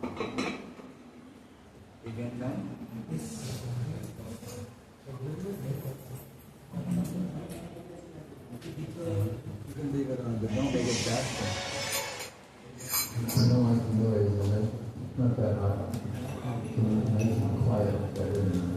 Again now. You can leave it on, but don't make it that way. I don't want to do it, so it's not that hard. Nice and quiet, better than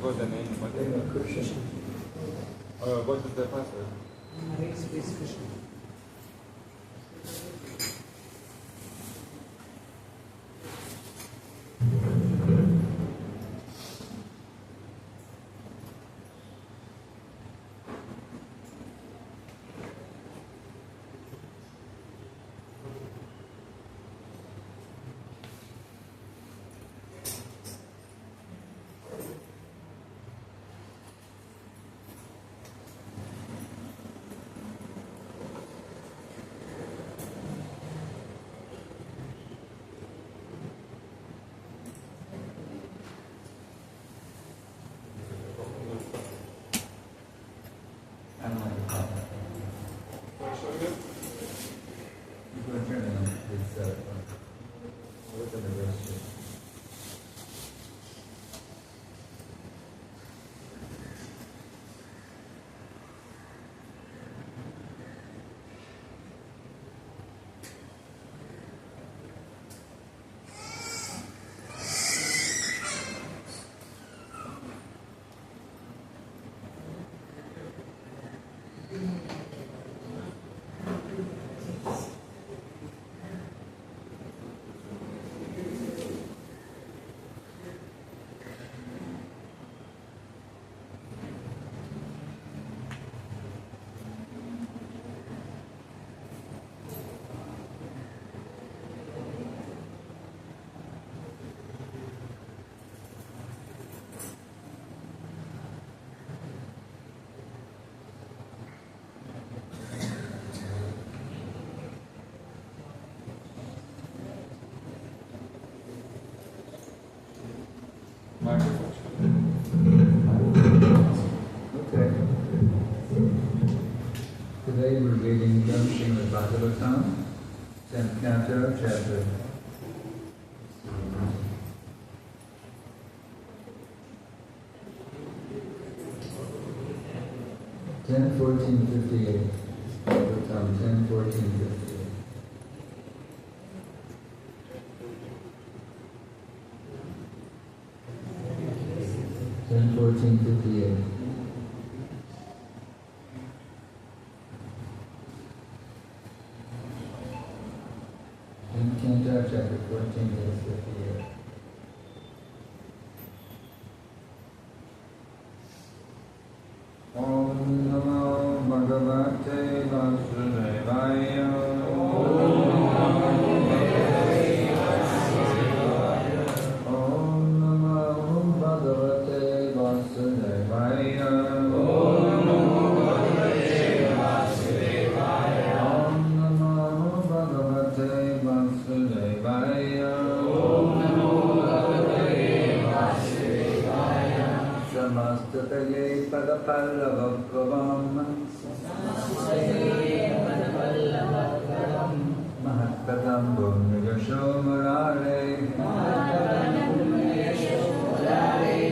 forgot the name. What is it? Kṛṣṇa. What is the first word? Kṛṣṇa. Okay. Today we're reading from Śrīmad-Bhāgavatam, 10th Canto, chapter 10:14:58. Bhagavatam 10:14:58. In Canto chapter 14, verse 58. Om Namo Bhagavate Vasudevaya. Om Namo Bhagavate Vasudevaya. Om Namo Bhagavate Vasudevaya. Samāśritā pada-pallava-plavaṁ. Mahat-padaṁ puṇya-yaśo mura-areḥ.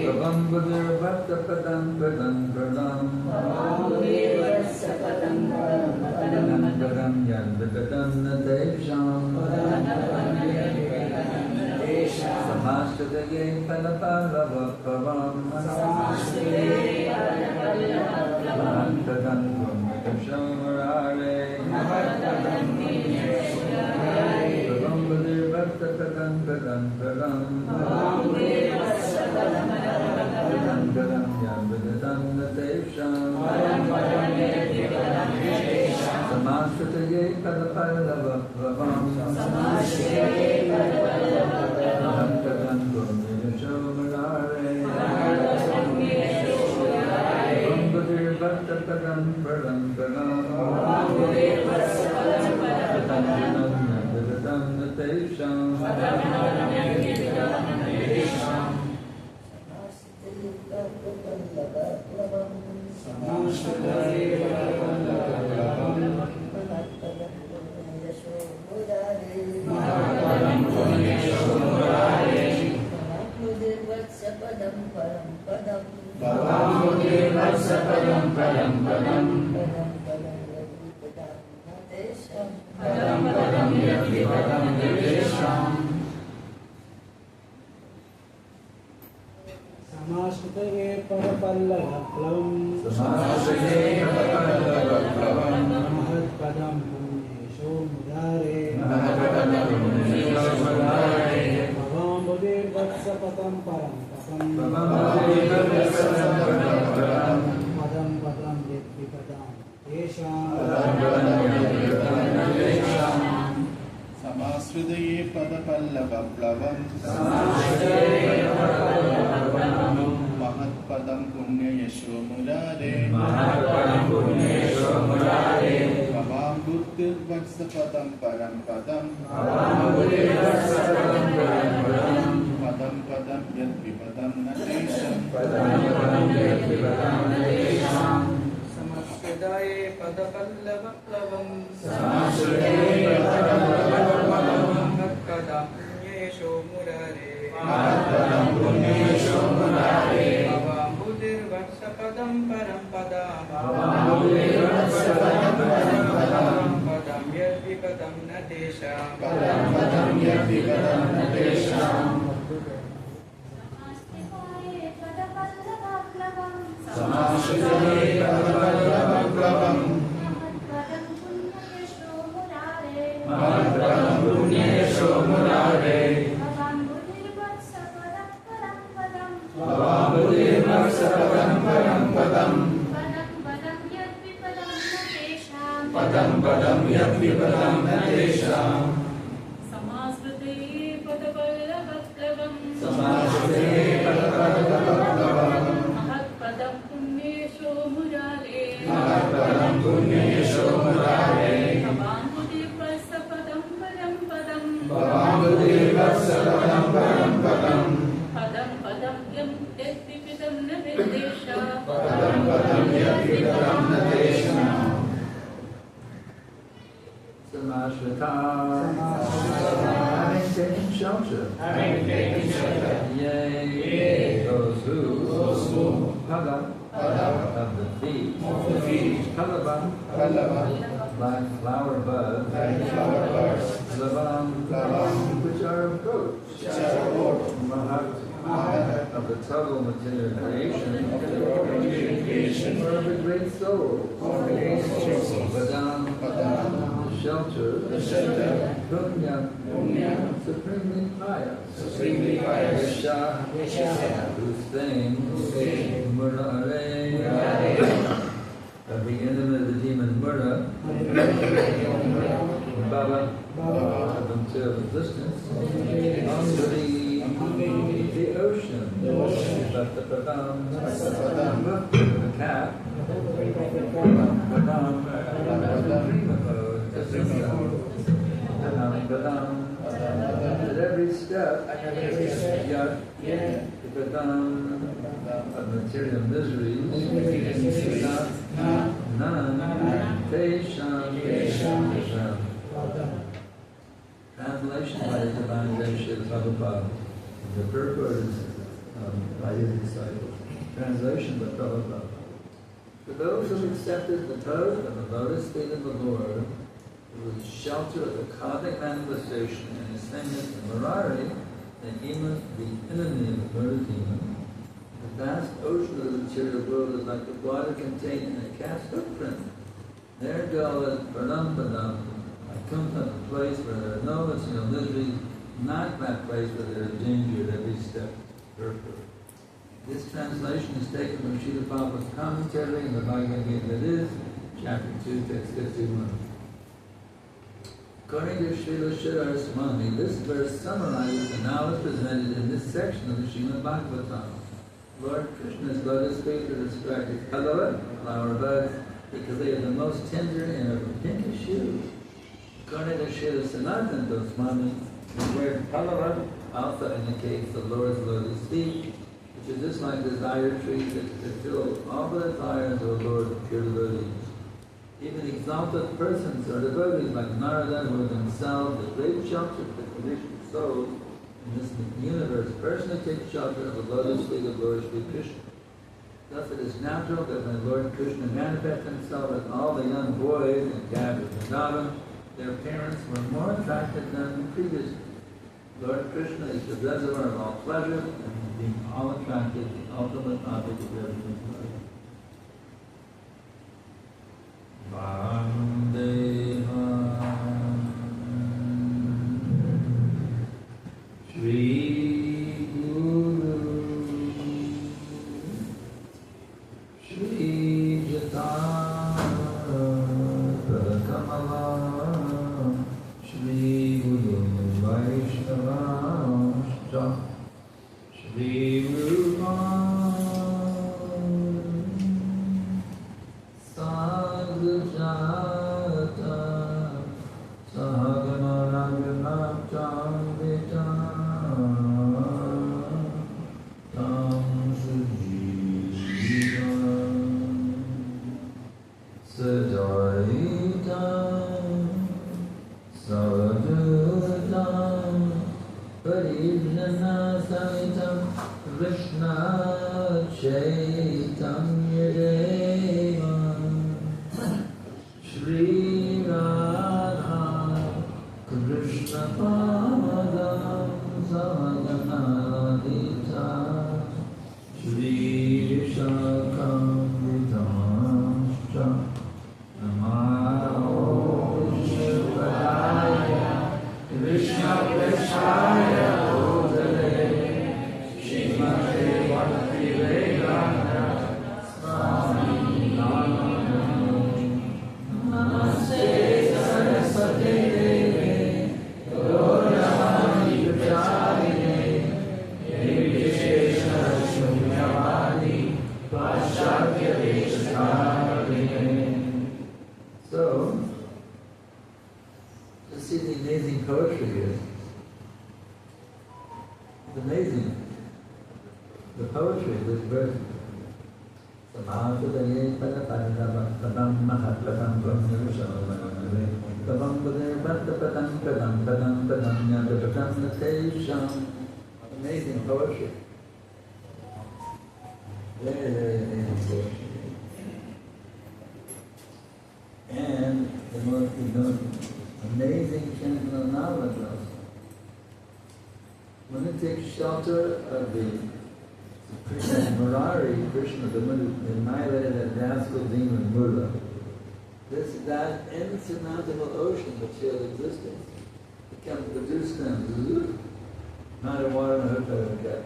Bhavāmbudhir vatsa-padaṁ pada-pallāṁ. Padaṁ yad vipadāṁ teṣām. Samāśritā pada-pallava-plavaṁ. Mahat-padaṁ puṇya-yaśo murāreḥ. Bhavāmbudhir vatsa-padaṁ padaṁ. Padaṁ yad vipadāṁ teṣām. Samāśritā pada-pallava-plavaṁ. Mahat-padaṁ puṇya-yaśo murāreḥ. Bhavāmbudhir vatsa-padaṁ samāśritā Samāśritā pada-pallava-plavaṁ mahat-padaṁ puṇya-yaśo mura-areḥ bhavāmbudhir vatsa-padam paraṁ pada-pallava-plavaṁ vipadāṁ teṣām samāśritā pada-pallava-plavaṁ mahat-padaṁ puṇya-yaśo murāreḥ bhavāmbudhir vatsa-padam paraṁ pada-pallava vipadāṁ teṣām samāśritā pada-pallava-plavaṁ mahat-padaṁ puṇya-yaśo murāreḥ bhavāmbudhir vatsa-padam paraṁ padam yad-vipadāṁ teṣām samāśritā mahat-padaṁ puṇya-yaśo murāreḥ bhavāmbudhir vatsa-padam paraṁ padam yad-vipadāṁ teṣām samāśritā pada-pallava-plavaṁ mahat-padaṁ puṇya-yaśo murāreḥ bhavāmbudhir vatsa-padam paraṁ padam pada-pallava-plavaṁ Samāśritā, having taken shelter, yea, those who pada of the feet, pallava, like flower buds, plavam, which are of goats, mahat, of the total material creation, or of the great soul, padam, shelter, punya, supremely pious, yaśaḥ, whose fame, mura-areḥ, of the enemy of the demon mura, of the material existence, the ocean, vatsa-padam, the cat, padam, at every step, vipadāṁ, of material miseries, none, teṣām. Translation by the divine Prabhu. The purport is by his disciples. Translation by Prabhu. For those who accepted the pose of the lotus feet of the Lord, who was shelter of the cosmic manifestation and his famous mura-areḥ, the enemy of the murder demon, the vast ocean of the material world is like the water contained in a cat's hoof-print. There dwelleth pada-pallava-plavaṁ, a place where there are no material miseries, not that place where there is danger at every step. This translation is taken from Srila Prabhupāda's commentary in the Bhagavad-gītā, that is, chapter 2, text 51. According to Srila Śrīmad, this verse summarizes the knowledge presented in this section of the Śrīmad-Bhāgavatam. Lord Kṛṣṇa's lotus feet are described as pada, flower buds, because they are the most tender and of a pinkish hue. According to Srila Sanatana Goswami, the word pallava also indicates the Lord's lotus feet, which is just like desire trees that fulfill all the desires of the Lord of pure devotees. Even exalted persons or devotees like Narada, who are themselves the great shelter for the conditioned souls in this universe, personally take shelter of the lotus feet of Lord Sri Krishna. Thus it is natural that when Lord Kṛṣṇa manifests himself as all the young boys in Vrindavan, their parents were more attracted than previously. Lord Kṛṣṇa is the reservoir of all pleasure, and being all attracted, the ultimate object of everything. Vandeham Shri Guru Shri Jatara Prakamala Shri Guru Vaishnavascha Shri Rupa Sadhujata Sahagana Raghunatam Tam Sujivam Sadaitam Savadutam Parivjana Samitam Kṛṣṇa Chaitanya Deva Shri Radha Kṛṣṇa Padam Samadhanadita Shri Shakamritascha Namo Shivaya Krishna Krishaya Bhutale Śrīmate Bhakti-vedanta Swami Namaste Saraswate Deve Gauravani Pracharine Nirvishesha Shunyavadi Paścatya Veshakarine. So, to see the amazing poetry here. It's amazing. The poetry, this verse. Samāśritā pada-pallava-plavaṁ mahat-padaṁ bhavāmbudhir vatsa-padam pada-pallava-plavaṁ teṣām. Amazing poetry. Very, very amazing poetry. And the most amazing Canto. When it takes shelter of the mura-areḥ, Kṛṣṇa, the one who annihilated that rascal demon Mura, that insurmountable ocean of material existence becomes reduced down to amount of water and a hoof-print.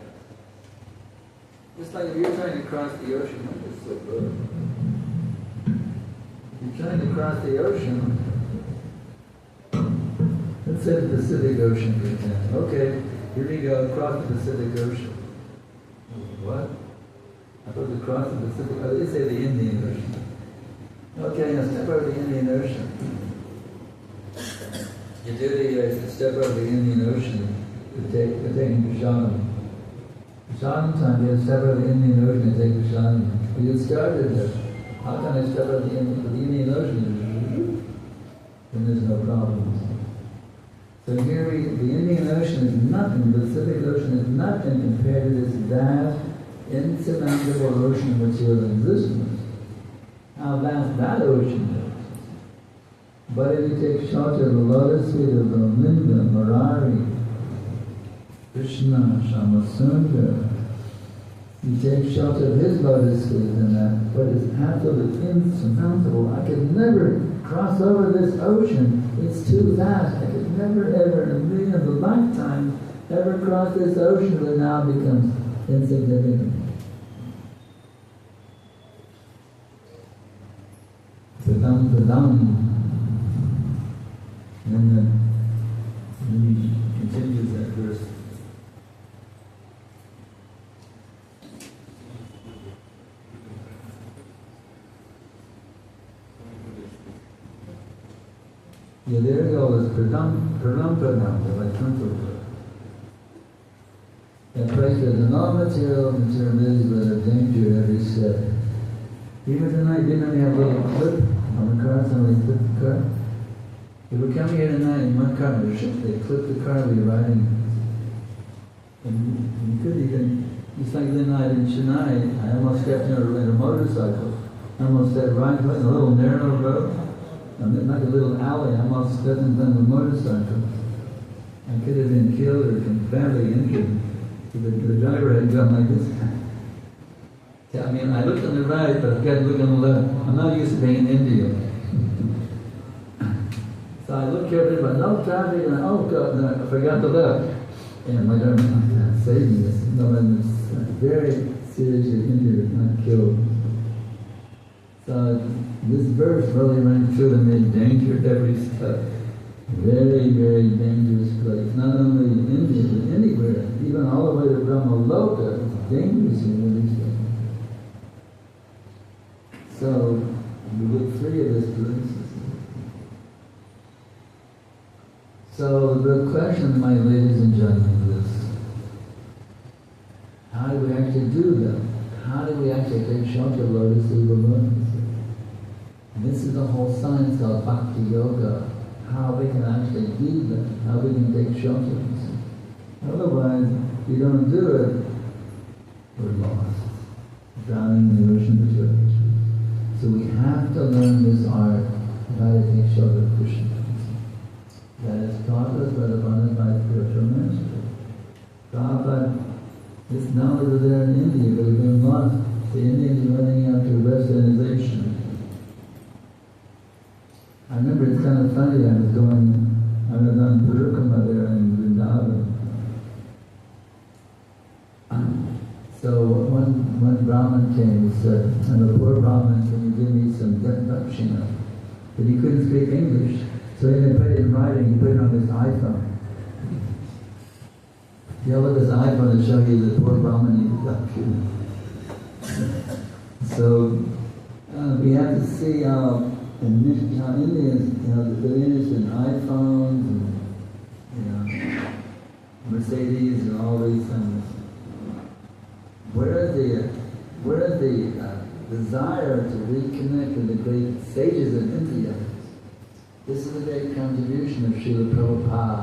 Just like if you're trying to cross the ocean, it's so good. You're trying to cross the ocean. Let's say the Pacific Ocean, for example. Okay, here we go, across the Pacific Ocean. What? I thought to cross the Pacific, oh, they say the Indian Ocean. Okay, now step over the Indian Ocean. You do the step over the Indian Ocean to take Kṛṣṇa. Kṛṣṇa time, you step over the Indian Ocean and take Kṛṣṇa. But you started there. How can I step over the Indian Ocean? Then there's no problem. So here the Indian Ocean is nothing, the Pacific Ocean is nothing compared to this vast, insurmountable ocean of material existence. How vast that ocean is. But if you take shelter of the lotus feet of the Linga, mura-areḥ, Kṛṣṇa, Śyamasundara, you take shelter of his lotus feet and that, what is absolutely insurmountable. I could never cross over this ocean. It's too vast. I could never ever in a million of a lifetime ever cross this ocean, but now becomes insignificant. Pada-pallava-plavaṁ. And then he continues that verse. Yeah, there you go, is padaṁ, like Canto. That place there's no material is but a danger at every step. Even tonight, didn't we have a little clip on the car? Somebody clipped the car? We were coming here tonight in one car, they clipped the car we were riding. And you could even, just like the night in Chennai, I almost stepped in a motorcycle. I almost stepped right in a little narrow road. Like a little alley, I almost stepped in front of a motorcycle. I could have been killed or badly injured. The driver had gone like this. I mean, I look on the right, but I've got to look on the left. I'm not used to being in India. So I look carefully, but no traffic, and oh God, no, I forgot the left. And my daughter saved me. No one is very seriously injured, not killed. So this verse really ran through to me, danger every step. Very, very dangerous place. Not only in India, but anywhere. Even all the way to Brahmā. It's dangerous in these days. So we get free of this place. So the question, my ladies and gentlemen, is how do we actually do that? How do we actually take shelter of lotus through the lotus? And this is the whole science called Bhakti Yoga. How we can actually do that, how we can take shelter of this. Otherwise, if you don't do it, we're lost, drowning in the ocean of truth. So we have to learn this art of how to take shelter of Kṛṣṇa. That is taught us by the Bonum spiritual master. Prabhupada, this knowledge was there in India, but it's been lost. The Indians are running after westernization. I remember it's kind of funny, I was on Purukama there in Vrindavan. So one Brahmin came and said, I'm a poor Brahmin, can you give me some dakshina? But he couldn't speak English, so he didn't put it in writing, he put it on his iPhone. You know, with this iPhone to show you the poor Brahmin needs dakshina. So we have to see how Indians, they're interested in iPhones and, Mercedes and all these things. Where is the desire to reconnect with the great sages of India? This is a great contribution of Srila Prabhupada,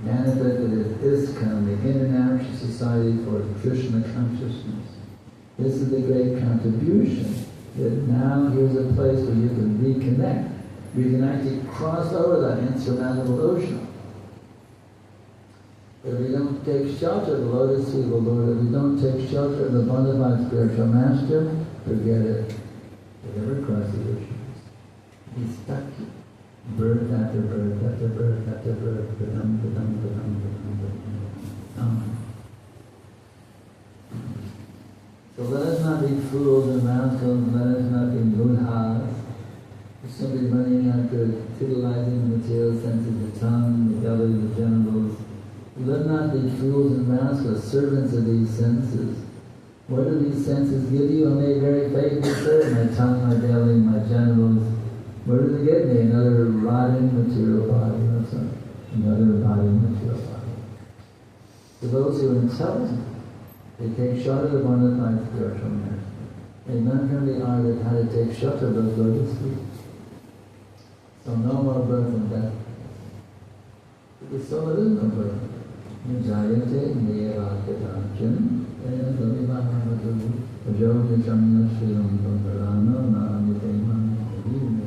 manifested as ISKCON, the International Society for Kṛṣṇa Consciousness. This is a great contribution. That now here's a place where you can reconnect. We can actually cross over that insurmountable ocean. If we don't take shelter of the lotus feet of the Lord, if we don't take shelter of the Bonum spiritual master, forget it. We'll never cross the ocean. Be stuck. Birth after birth after birth after birth. So let us not be fools and rascals, let us not be mudhas, simply running after titillizing the material senses, the tongue, the belly, the genitals. Let not be fools and rascals, servants of these senses. What do these senses give you? I may very faithfully serve my tongue, my belly, my genitals. What do they give me? Another rotting material body, that's all. Another rotting material body. To those who are intelligent, they take shelter of the Bonum spiritual master. They learn from the art of how to take shelter of those lotus feet. So no more birth and death. Because so there is no birth. Nijayate niyavakyatācam ayatavivāhamadavu ajogacamya śrīram-bhāgavatam nāmitayamānavīme.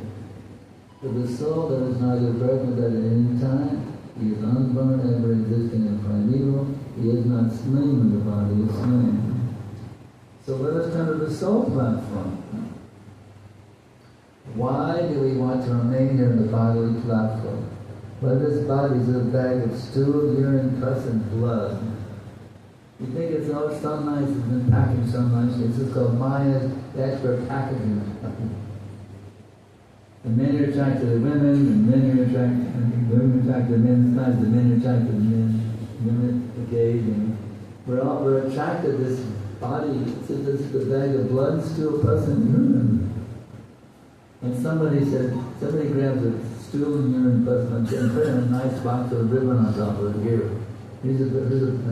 For the soul, there is neither birth nor death at any time. He is unborn, ever existing and primeval. He is not slain when the body is slain. So let us come to the soul platform. Why do we want to remain here in the bodily platform? Well, this body is a bag of stool, urine, pus, and blood. You think it's all so nice, it's been packaged so nicely. It's just called Maya's expert packaging. The men are attracted to the women, and women are attracted to the men's sides, the men are attracted to the men, women engaging. We're attracted to this body, it's just a bag of blood, stool, pus, and urine. And somebody grabs a stool and urine pus and put it in a nice box with a ribbon on top of it. Here, here's a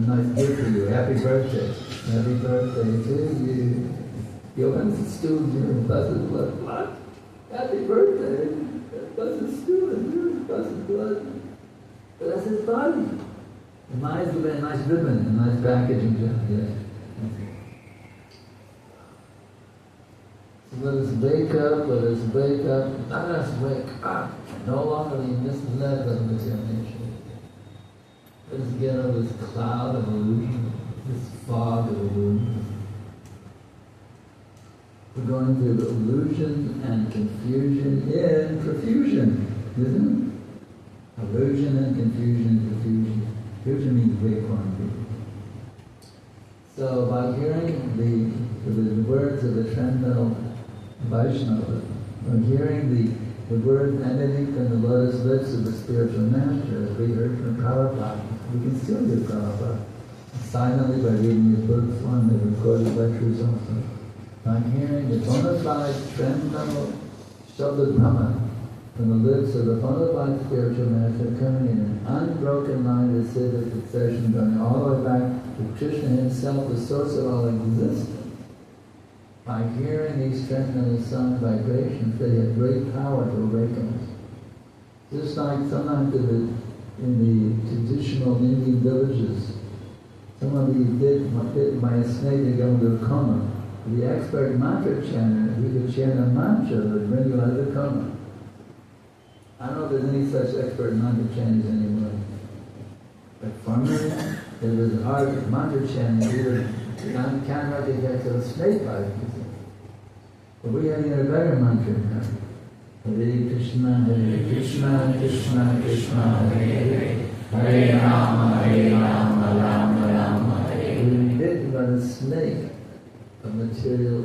nice gift for you. Happy birthday. Happy birthday to you. You open the stool and urine pus and blood. What? Happy birthday. Pus and stool and urine pus and blood. But that's his body. And mine's with a nice ribbon, a nice packaging job. Yeah. Let us wake up, let us wake up, let us wake up. No longer be misled by the material nature. Let us get out of this cloud of illusion, this fog of illusion. We're going through illusion and confusion in profusion, isn't it? Illusion and confusion, profusion. Confusion means big quantity. So by hearing the words of the Transcendental Vaishnava, by hearing the words emanating from the lotus lips of the spiritual master, as we heard from Prabhupada, we can still do Prabhupada. Silently by reading his books, one that recorded lectures also. By hearing the bona fide transcendental Shabda Brahma from the lips of the bona fide spiritual master coming in an unbroken line of civic succession going all the way back to Kṛṣṇa himself, the source of all existence. By hearing these transcendental sound vibrations, they have great power to awaken us. Just like sometimes in the traditional Indian villages, someone is bitten by a snake and go into a coma. The expert mantra chanter, he could chant a mantra that would bring you out of the coma. I don't know if there's any such expert mantra chanters anymore. But formerly, there was an art of mantra chanting, he would counteract the effects of a snake bite. But we have a better mantra now. Hare Kṛṣṇa, Kṛṣṇa Kṛṣṇa, Hare Hare Rama, Rama Rama, Hare. We were bitten by the snake of material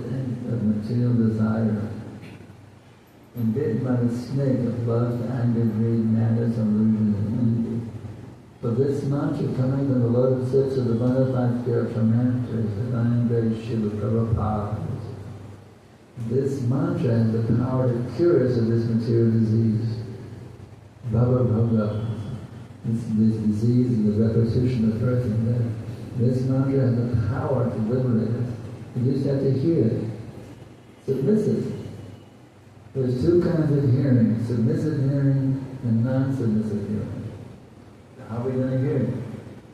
desire. And bitten by the snake of lust, anger, greed, madness, illusion, and envy. But this mantra coming from the lotus lips of the bona fide spiritual masters, the Divine Grace Srila Prabhupada. This mantra has the power to cure us of this material disease. Bhavāmbudhir. This disease is the repetition of birth and death. This mantra has the power to liberate us. You just have to hear it. Submissive. There's two kinds of hearing, submissive hearing and non-submissive hearing. How are we going to hear it?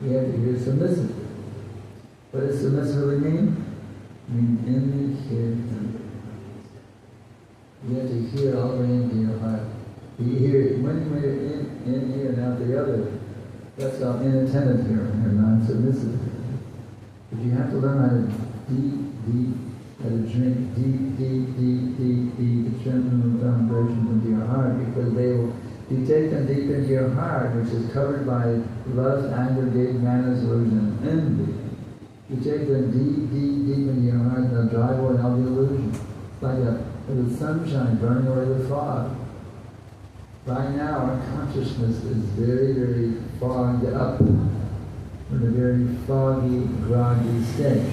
We have to hear submissively. What does submissively mean? It means in the here. You have to hear it all the way into your heart. You hear it when you're in here and out the other. That's called inattentive hearing or non-submissive hearing. But you have to learn how to how to drink deep the transcendental vibrations into your heart, because you take them deep into your heart, which is covered by lust, anger, greed, madness, illusion, and envy. You take them deep into your heart, and they'll drive away all the illusion. It's like the sunshine burning away the fog. Right now, our consciousness is very, very fogged up. We're in a very foggy, groggy state.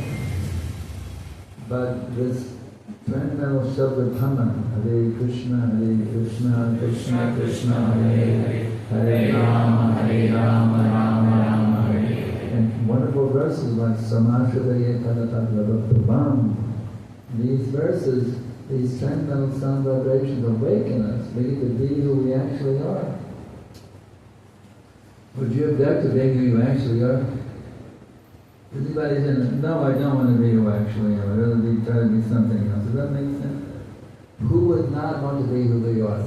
But this transcendental Shabda Brahma, Hare Kṛṣṇa, Kṛṣṇa Kṛṣṇa, Hare Hare Rama, Rama Hare. And wonderful verses like samāśritā pada-pallava-plavaṁ. These verses, these transcendental sound vibrations awaken us. We get to be who we actually are. Would you object to being who you actually are? Anybody saying, no, I don't want to be who I actually am. I'd rather try to be something else. Does that make sense? Who would not want to be who they are?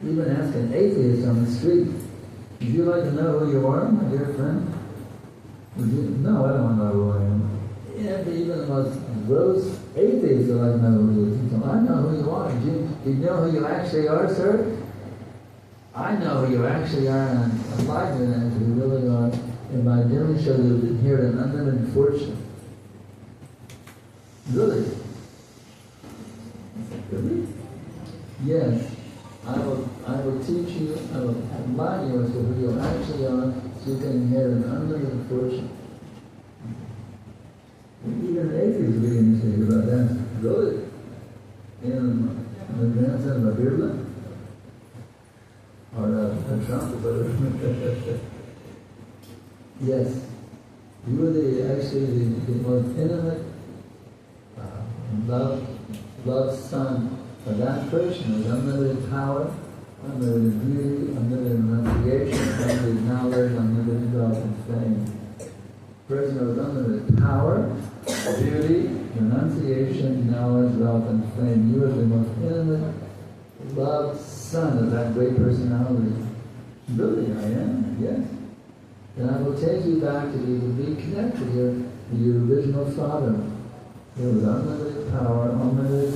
Even ask an atheist on the street, would you like to know who you are, my dear friend? Would you? No, I don't want to know who I am. Yeah, but even the most gross atheists would like to know who he is. So I know who you are. Do you know who you actually are, sir? I know who you actually are, and I'm alive to that, who you really are. And by doing so, you'll inherit an unlimited fortune. Really? Really? Yes. I will teach you, I will enlighten you as to who you actually are, so you can inherit an unlimited fortune. Even atheists begin to think about that. Really? In the grandson of a Birla? Or a trumpet? Yes. You are actually the most intimate love son of that person with unlimited power, unlimited beauty, unlimited renunciation, unlimited knowledge, unlimited wealth and fame. Person with unlimited power, beauty, renunciation, knowledge, wealth and fame. You are the most intimate loved son of that great personality. Really, I am, yes. And I will take you back to be connected to your original father. There was unlimited power, unlimited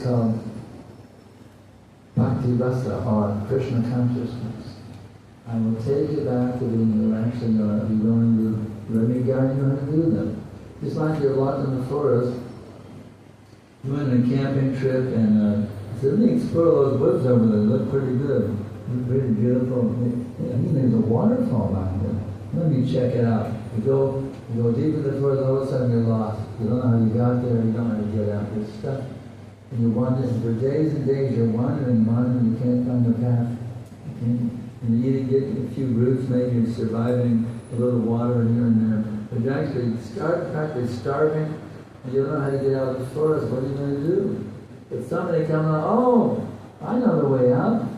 called Bhakti Rasa, or Krishna consciousness. I will take you back to when you're actually going to be going to let me guide you how to do them. Just like you're lost in the forest, you went on a camping trip and said, let me explore those woods over there, they look pretty good. Look pretty beautiful. I think there's a waterfall behind there. Let me check it out. You go deep in the forest, all of a sudden you're lost. You don't know how you got there, you don't know how to get out. You're stuck. And you wander, for days and days you're wandering, you can't find the path. And you get a few roots, maybe you're surviving a little water here and there. But you're actually practically starving, and you don't know how to get out of the forest. What are you going to do? But somebody comes along, oh, I know the way out.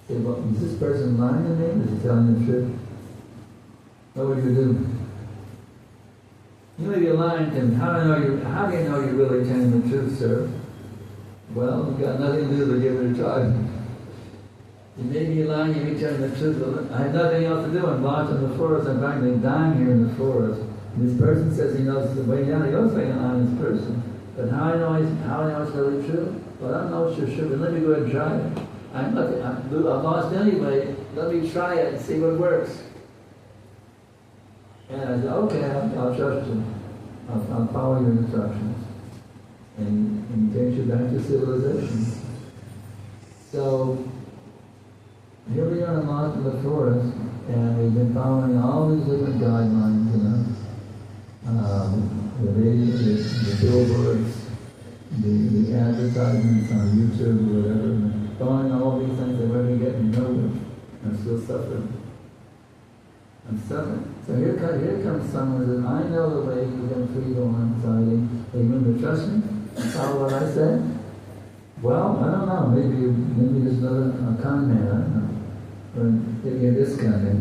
Say, well, is this person lying to me? Is he telling the truth? What would you do? You may be lying to him. How do you know you're really telling the truth, sir? Well, you've got nothing to do but give it a try. You may be lying, you may be telling the truth, but I have nothing else to do. I'm lost in the forest. I'm practically dying here in the forest. And this person says he knows the way down. He goes like an honest person. But how I know it's really true? Well, I don't know it's true, but let me go ahead and try it. I'm lost anyway. Let me try it and see what works. And I said, okay, I'll trust you. I'll follow your instructions. And takes you back to civilization. So, here we are lost in the forest, and we've been following all these different guidelines, the radio, the billboards, the advertisements on YouTube, or whatever, following all these things that we're getting nowhere. I'm still suffering. I'm suffering. So here comes someone who says, I know the way to get free from anxiety. Are you going to trust me? Follow what I said? Well, I don't know. Maybe there's another con man. I don't know. Or maybe a discount man.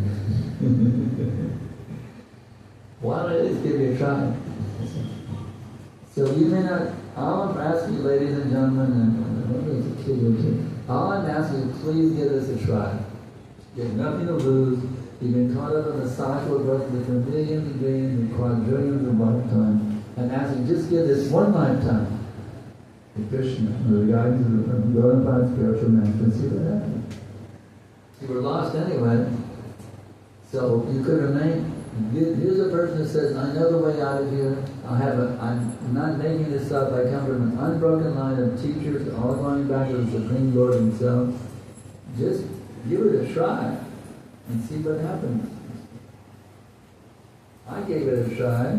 Why don't I just give you a try? So you may not. All I'm asking you, ladies and gentlemen, and all I'm asking you, please give this a try. You have nothing to lose. You've been caught up in the cycle of birth for millions and billions and quadrillions of lifetimes. I'm asking, just give this one lifetime to Kṛṣṇa, under the guidance of the bona-fide spiritual master, and see what happens. You were lost anyway, so you could remain. Here's a person who says, I know the way out of here. I'm not making this up. I come from an unbroken line of teachers, all going back to the Supreme Lord Himself. Just give it a try and see what happens. I gave it a try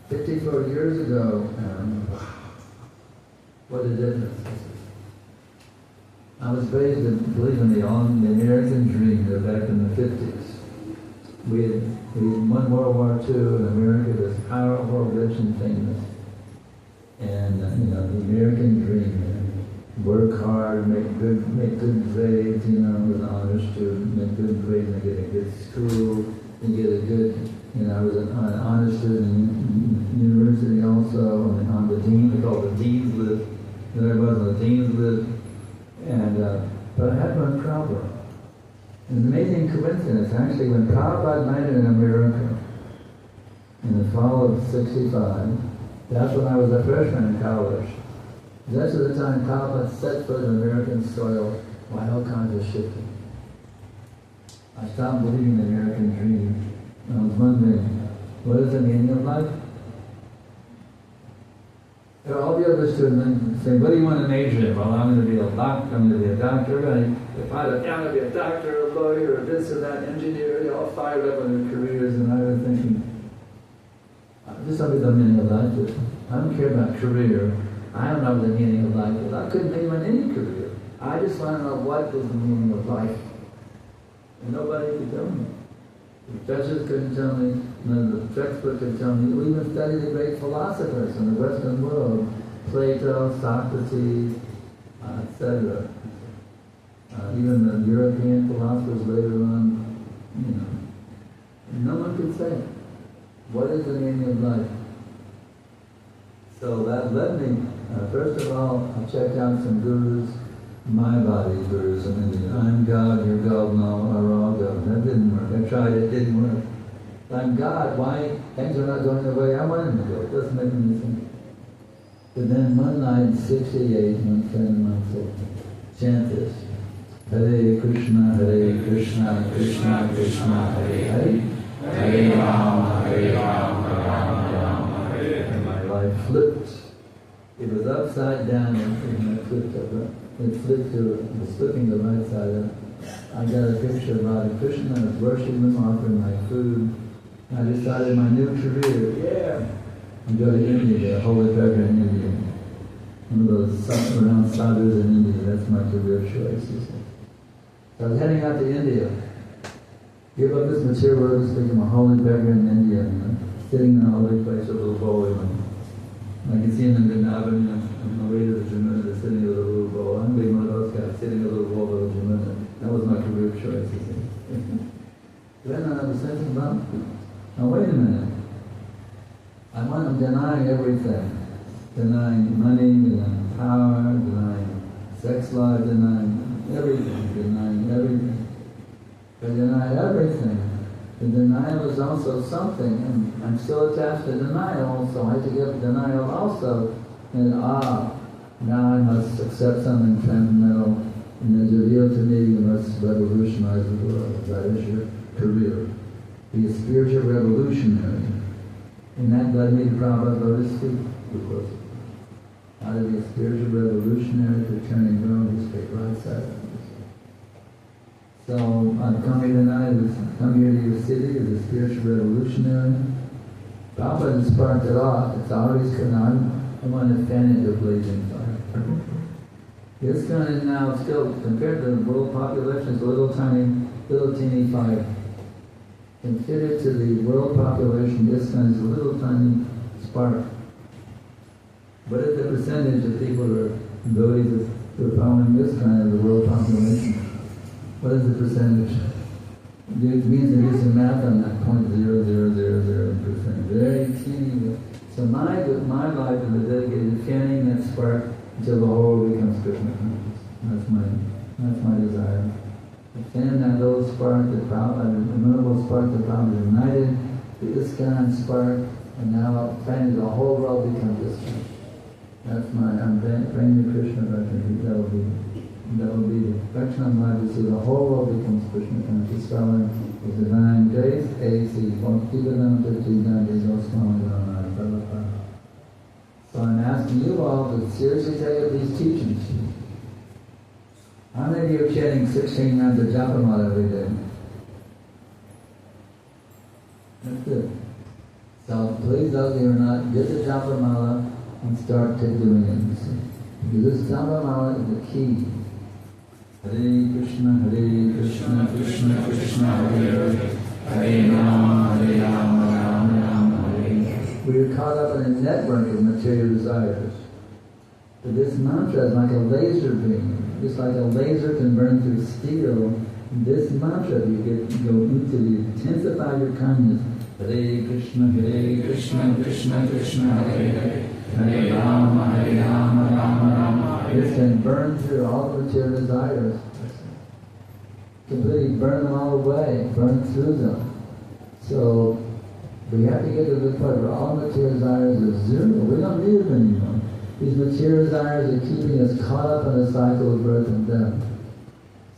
54 years ago, and what a difference. I was raised to believe in the American dream back in the 50s. We had won World War II, and America was powerful, rich, and famous. And the American dream, work hard, make good grades, with an honor student, make good grades, and get a good school, and get a good, I was an honor student in university also, on the dean, they call it the dean's list. There I was on the dean's list. And, but I had one problem. An amazing coincidence, actually, when Prabhupada landed in America in the fall of '65, that's when I was a freshman in college. That's at the time Prabhupada set foot in American soil, while all kinds of shifting. I stopped believing the American dream. I was wondering, what is the meaning of life? There are all the other students saying, what do you want to major in? Well, I'm going to be a doctor, I'm going to be a doctor, I'm going to be a doctor, a lawyer, or this or that, engineer. They all fired up on their careers, and I was thinking, this will be the meaning of life. I don't care about career. I don't know the meaning of life. I couldn't name on any career. I just want to know what was the meaning of life. And nobody could tell me. The judges couldn't tell me, none of the textbook could tell me. We even studied the great philosophers in the Western world, Plato, Socrates, etc. Even the European philosophers later on, no one could say, what is the meaning of life? So that led me, first of all, I checked out some gurus, my body gurus, I'm God, you're God, no, we're all God. That didn't work. I tried it, didn't work. I'm God, why things are not going the way I want them to go? It doesn't make any sense. But then one night in 68, one friend of mine said, chant this. Hare Kṛṣṇa, Hare Kṛṣṇa, Kṛṣṇa Kṛṣṇa, Hare Hare, Hare Rama, Hare Rama, Rama Rama, Hare Hare. And my life flipped. It was upside down and it flipped up. It flipped to, it was flipping the right side up. I got a picture of Radha Kṛṣṇa, I was worshiping them, offering my food. I decided my new career, I'm going to India, a holy beggar in India. One of those around sadhus in India, that's my career choice. So I was heading out to India. Give up this material world, just become a holy beggar in India, sitting in a holy place with a little bowl. I can see him in Vrindavan, on the way to the Jamuna, sitting with a little bowl. I'm being one of those guys, sitting with a little bowl of Jamuna. That was my career choice. Then I was thinking about, now wait a minute. I'm denying everything. Denying money, denying power, denying sex life, denying everything. If I deny everything, the denial is also something, and I'm still attached to denial also. I have to give denial also, and now I must accept something transcendental, and as revealed to me, you must revolutionize the world. That is your career. Be a spiritual revolutionary. And that led me to Prabhupada Buddhist feet, of course. How to be a spiritual revolutionary for turning the world to straight right side up. So I'm coming tonight, come here to your city as a spiritual revolutionary. Prabhupada has sparked it off. It's always Kṛṣṇa. I want to fan it to a blazing fire. This kind is now still, compared to the world population, it's a little teeny fire. Considered to the world population, this kind is a little tiny spark. What is the percentage of people who are devotees who are following this kind of the world population? What is the percentage? It means to do some math on that, 0.0000%. Very teeny. So my life is dedicated to fanning that spark until the whole becomes Kṛṣṇa conscious. That's my desire. Fan that little spark, the immeasurable spark that Prabhu ignited, the ISKCON spark, and now fanning the whole world becomes ISKCON. That's I'm praying to Kṛṣṇa, that will be the perfection of life, to see the whole world becomes Kṛṣṇa conscious, following the divine grace, A.C. Pipadāṁ, So I'm asking you all to seriously take up these teachings. How many of you are chanting 16 rounds of japamala every day? That's good. So please, those who are not, get the japamala and start doing it. Because this japamala is the key. Hare Kṛṣṇa, Hare Kṛṣṇa, Kṛṣṇa Kṛṣṇa, Hare Hare, Hare Rama, Hare Rama, Rama Rama, Hare Hare. We are caught up in a network of material desires. But this mantra is like a laser beam. Just like a laser can burn through steel, this mantra go into the intensify your kindness. Hare Kṛṣṇa, Hare Kṛṣṇa, Kṛṣṇa Kṛṣṇa, Hare Hare, Hare Rama, Hare Rama, Rama Rama. This can burn through all the material desires. Completely burn them all away, burn through them. So we have to get to the point where all material desires are zero. We don't need them anymore. These material desires are keeping us caught up in a cycle of birth and death.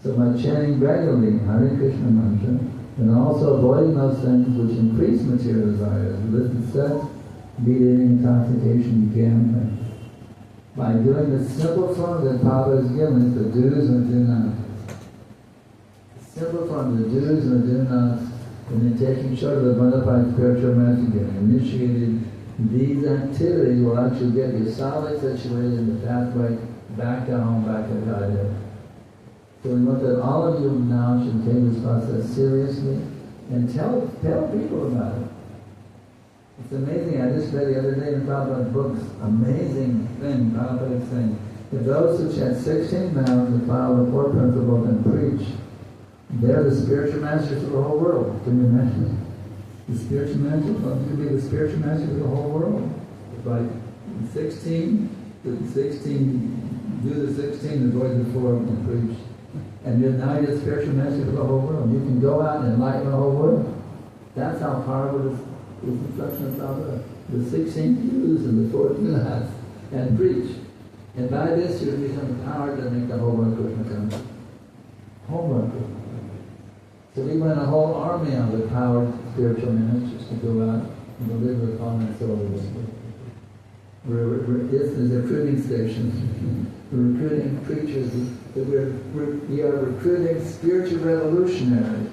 So by chanting regularly Hare Kṛṣṇa mantra, and also avoiding those things which increase material desires, illicit sex, eating, intoxication, gambling. By doing the simple form that Prabhu has given, the do's and do nots. The simple form, the do's and the do nots, and then taking short of the bona fide spiritual messaging, initiated these activities will actually get you solidly situated in the pathway back to home, back to Godhead. So we want that all of you now should take this process seriously and tell people about it. It's amazing. I just read the other day in Prabhupada's books, amazing thing Prabhupada is saying. If those who chant 16 rounds and follow the four principles and preach, they're the spiritual masters of the whole world. Can you imagine it? The spiritual master, you could be the spiritual master of the whole world. By 16, do the 16, avoid the 4 and preach. And now you're the spiritual master of the whole world. You can go out and enlighten the whole world. That's how powerful this instruction of Dāsa. The 16 views and the 4 paths. and preach. And by this you become empowered to make the whole world Kṛṣṇa conscious. Whole world Kṛṣṇa. So we want a whole army of empowered spiritual ministers to go out and deliver the common soul of this world. This is a recruiting station. We're recruiting preachers. We are recruiting spiritual revolutionaries.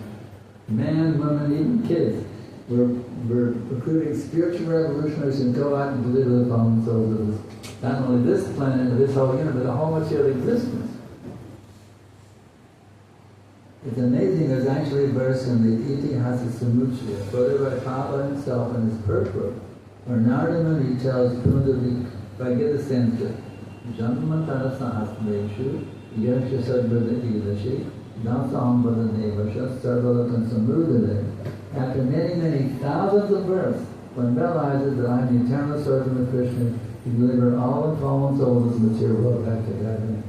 Man, women, even kids. We're recruiting spiritual revolutionaries who go out and deliver the common souls of this, not only this planet, but this whole universe, but the whole material existence. It's amazing, there's actually a verse in the Adhikārī, quoted by Prabhu himself in his purport, where Narada Muni tells Kundali, if I get a sense of Janmatara Sahasreshu, Yaśaḥ Sadvada Ilashi, Dāsa Devasha, Sarvalokan Samudale. After many, many thousands of births, one realizes that I'm the eternal servant of Kṛṣṇa, to deliver all the fallen souls of the material world back to heaven.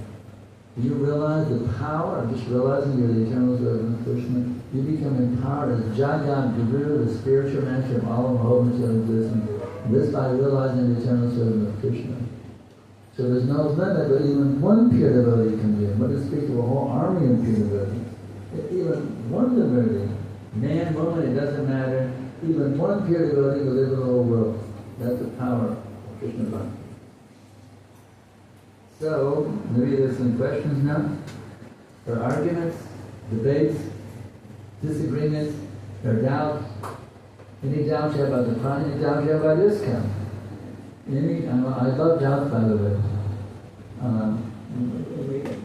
Do you realize the power of just realizing you're the eternal servant of Kṛṣṇa? You become empowered as Jagat Guru, the spiritual master of all of whole material existence. This by realizing the eternal servant of Kṛṣṇa. So there's no limit, but even one pure devotee can do. What to speak of a whole army of pure devotees? Even one devotee, man, woman, it doesn't matter. Even one pure devotee will live in the whole world. That's the power of Kṛṣṇa Bhakti. So, maybe there's some questions now, or arguments, debates, disagreements, or doubts. Any doubts you have about the Prabhu, any doubts you have about discount? I love doubts, by the way.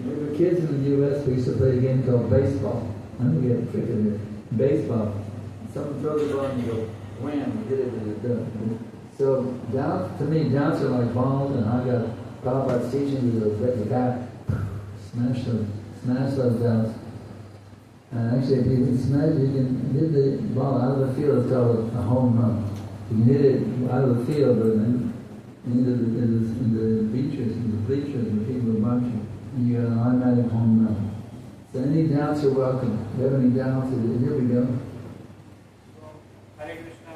We were kids in the U.S., we used to play a game called baseball. I think we had a cricket here. Baseball. Someone throws the ball and you go, wham, hit it and it's done. So, doubts, to me, doubts are like balls, and I got Prabhupada's teaching you to let the bat smash those doubts. And actually, if you can smash, you can hit the ball out of the field. It's called a home run. You can hit it out of the field, or in the bleachers, where people are marching, and you got an automatic home run. So any doubts are welcome. If you have any doubts, here we go. Hare Krishna.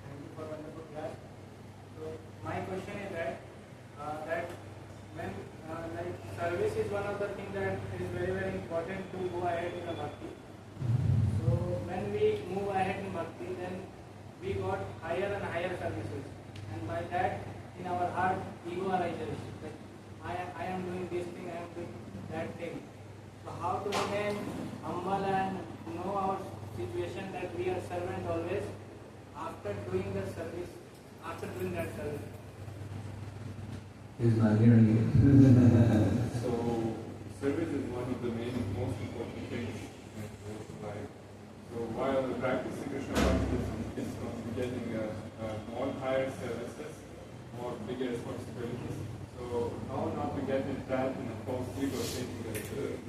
Thank you for wonderful class. So my question is that when service is one of the things that is very, very important to go ahead in the bhakti. So when we move ahead in bhakti, then we got higher and higher services, and by that in our heart ego arises. That I am doing this thing, I am doing that thing. So how to remain humble and know our situation that we are servant always after doing the service, after doing that service. He's not hearing you. So, service is one of the most important things in life. So, while practicing Kṛṣṇa Bhakti is from getting more higher services, more bigger responsibilities. So, how not to get trapped in a false ego, thinking that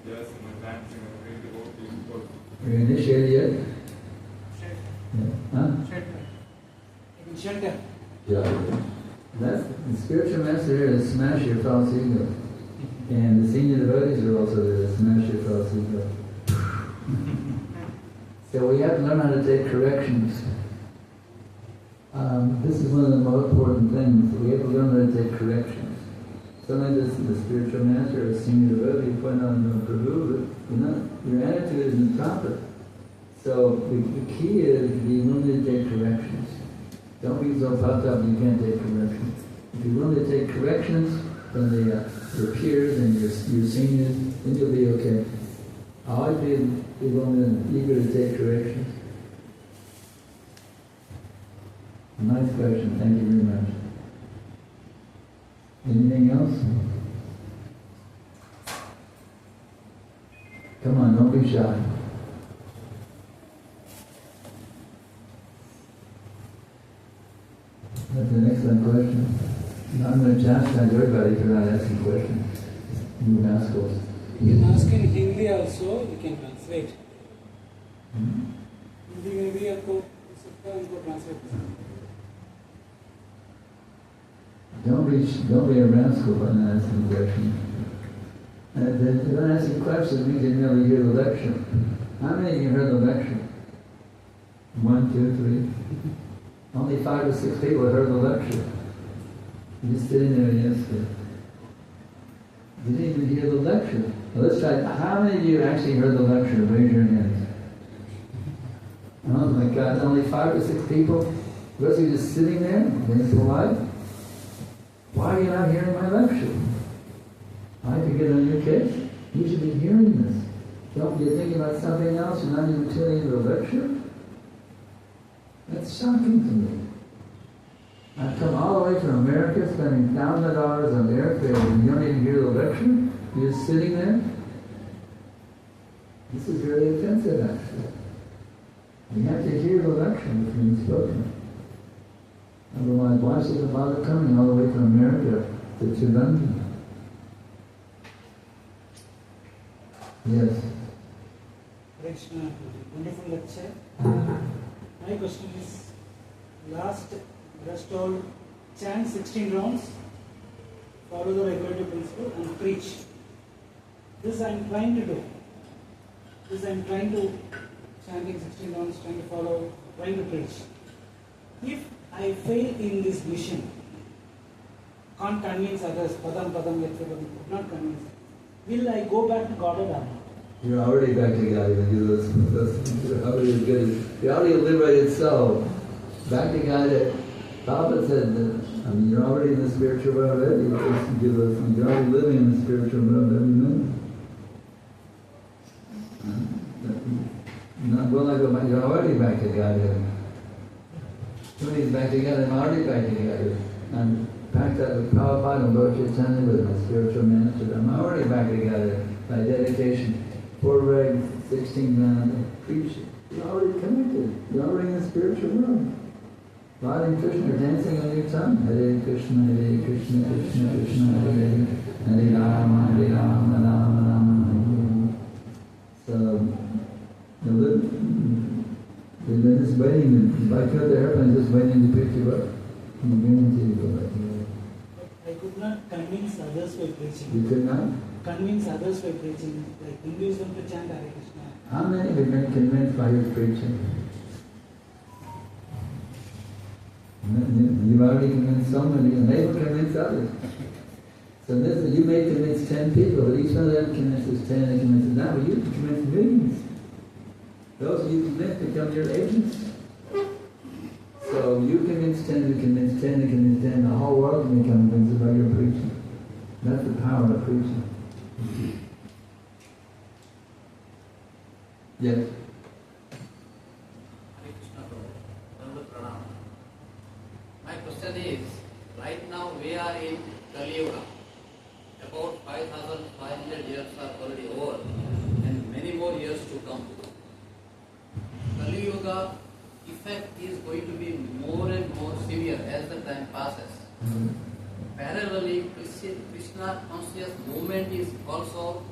yes, I'm advancing and really devoting because. Are you initiated yet? Huh? Shelter. Yeah. That's the spiritual master here to smash your false ego. And the senior devotees are also there to smash your false ego. So we have to learn how to take corrections. This is one of the most important things. We have to learn how to take corrections. Sometimes the spiritual master or senior devotee point out to Prabhu, your attitude isn't proper. So the key is be willing to take corrections. Don't be so puffed up you can't take corrections. If you're willing to take corrections from your peers and your seniors, then you'll be okay. Always be willing and eager to take corrections. Nice question. Thank you very much. Anything else? Come on, don't be shy. That's an excellent question. I'm going to chastise everybody for not asking questions. You rascals. You can ask in Hindi also, you can translate. Hindi में भी आपको सकता है उनको translate. Don't be a rascal by not asking questions. And if you're not asking questions, it means you never hear the lecture. How many of you heard the lecture? 1, 2, 3. Only 5 or 6 people heard the lecture. Just sitting there yesterday. Didn't even hear the lecture. Well, let's try. How many of you actually heard the lecture? Raise your hands. Oh my God, only 5 or 6 people? The rest of you just sitting there, being polite? Why are you not hearing my lecture? I could get on your case. You should be hearing this. Don't you thinking about something else? You're not even tuning into the lecture? That's shocking to me. I've come all the way from America, spending $1,000 on airfare, and you don't even hear the lecture? You're just sitting there? This is very offensive, actually. You have to hear the lecture that's being spoken. Otherwise, why should the Father coming all the way from America to Trivandrum? Yes. Kṛṣṇa, wonderful lecture. My question is, last just told, chant 16 rounds, follow the regulative principle and preach. This I am trying to do. Chanting 16 rounds, trying to follow, trying to preach. If I fail in this mission, can't convince others, pada-pallava-plavaṁ, not convince, will I go back to God or not? You're already back to God when you do those. You're already good. You're already a liberated soul. Back to God. Prabhu said that, you're already in the spiritual world already. You're already living in the spiritual world every minute. You're already back to God. When he's back to God, I'm already back to God. I'm packed up with pada-pallava with my spiritual master. I'm already back to God by dedication. 4 regs, 16 ground, preaching. You're already connected. You're already in the spiritual world. Radha and Kṛṣṇa are dancing on your tongue. Hare Kṛṣṇa, Hare Kṛṣṇa, Kṛṣṇa Kṛṣṇa, Hare Hare Rama, Hare Rama, Rama Rama, Hare Hare. So, they're just waiting. Like the airplane, just waiting to pick you up. And guarantee you go back to God. I could not convince others by preaching. You could not? Convince others by preaching, like induce them to chant Hare Kṛṣṇa. How many have been convinced by your preaching? You've already convinced so many, and they will convince others. So this, you may convince 10 people, but each one of them convinces 10 and convinces now, but you can convince millions. Those you convince become your agents. So you convince 10, you convince 10, you convince 10, the whole world can become convinced by your preaching. That's the power of preaching. Yes? Hare Krishna Prabhu. My question is, right now we are in Kali Yuga. About 5,500 years are already over and many more years to come. Kali Yuga effect is going to be more and more severe as the time passes. Parallelly, Krishna conscious movement is also